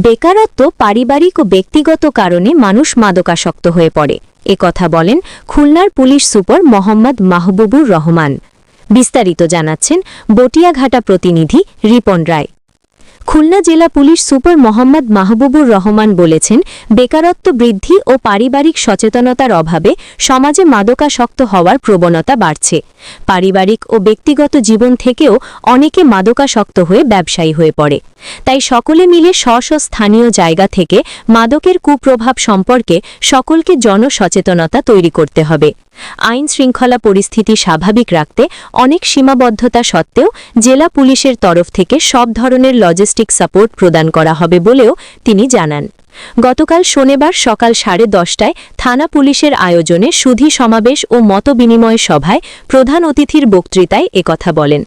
বেকারত্ব পারিবারিক ও ব্যক্তিগত কারণে মানুষ মাদকাসক্ত হয়ে পড়ে, একথা বলেন খুলনার পুলিশ সুপার মোহাম্মদ মাহবুবুর রহমান। বিস্তারিত জানাচ্ছেন বটিয়াঘাটা প্রতিনিধি রিপন রায়। খুলনা জেলা পুলিশ সুপার মোহাম্মদ মাহবুবুর রহমান বলেছেন, বেকারত্ব বৃদ্ধি ও পারিবারিক সচেতনতার অভাবে সমাজে মাদকাসক্ত হওয়ার প্রবণতা বাড়ছে। পারিবারিক ও ব্যক্তিগত জীবন থেকেও অনেকে মাদকাসক্ত হয়ে ব্যবসায়ী হয়ে পড়ে। তাই সকলে মিলে স্ব স্থানীয় জায়গা থেকে মাদকের কুপ্রভাব সম্পর্কে সকলকে জনসচেতনতা তৈরি করতে হবে। আইন শৃঙ্খলা পরিস্থিতি স্বাভাবিক রাখতে অনেক সীমাবদ্ধতা সত্ত্বেও জেলা পুলিশের তরফ থেকে সব ধরনের লজিস্টিক সাপোর্ট প্রদান করা হবে বলেও তিনি জানান। গতকাল শনিবার সকাল 10:30টায় থানা পুলিশের আয়োজনে সুধী সমাবেশ ও মতবিনিময় সভায় প্রধান অতিথির বক্তৃতায় একথা বলেন।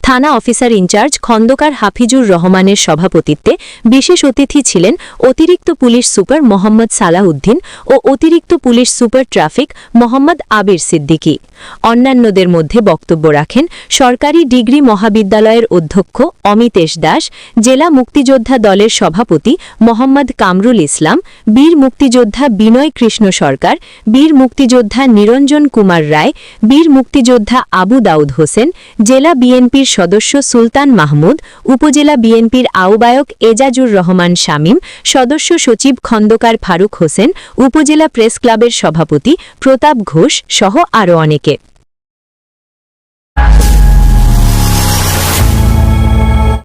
থানা অফিসার ইনচার্জ খন্দকার হাফিজুর রহমানের সভাপতিত্বে বিশেষ অতিথি ছিলেন অতিরিক্ত পুলিশ সুপার মোহাম্মদ সালাহউদ্দিন ও অতিরিক্ত পুলিশ সুপার ট্রাফিক মোহাম্মদ আবির সিদ্দিকী। অন্যান্যদের মধ্যে বক্তব্য রাখেন সরকারি ডিগ্রি মহাবিদ্যালয়ের অধ্যক্ষ অমিতেশ দাস, জেলা মুক্তিযোদ্ধা দলের সভাপতি মোহাম্মদ কামরুল ইসলাম, বীর মুক্তিযোদ্ধা বিনয় কৃষ্ণ সরকার, বীর মুক্তিযোদ্ধা নিরঞ্জন কুমার রায়, বীর মুক্তিযোদ্ধা আবু দাউদ হোসেন, জেলা বিএনপির সদস্য সুলতান মাহমুদ, উপজেলা বিএনপির আহ্বায়ক এজাজুর রহমান শামীম, সদস্য সচিব খন্দকার ফারুক হোসেন, উপজেলা প্রেস ক্লাবের সভাপতি প্রতাপ ঘোষ সহ আরও অনেকে।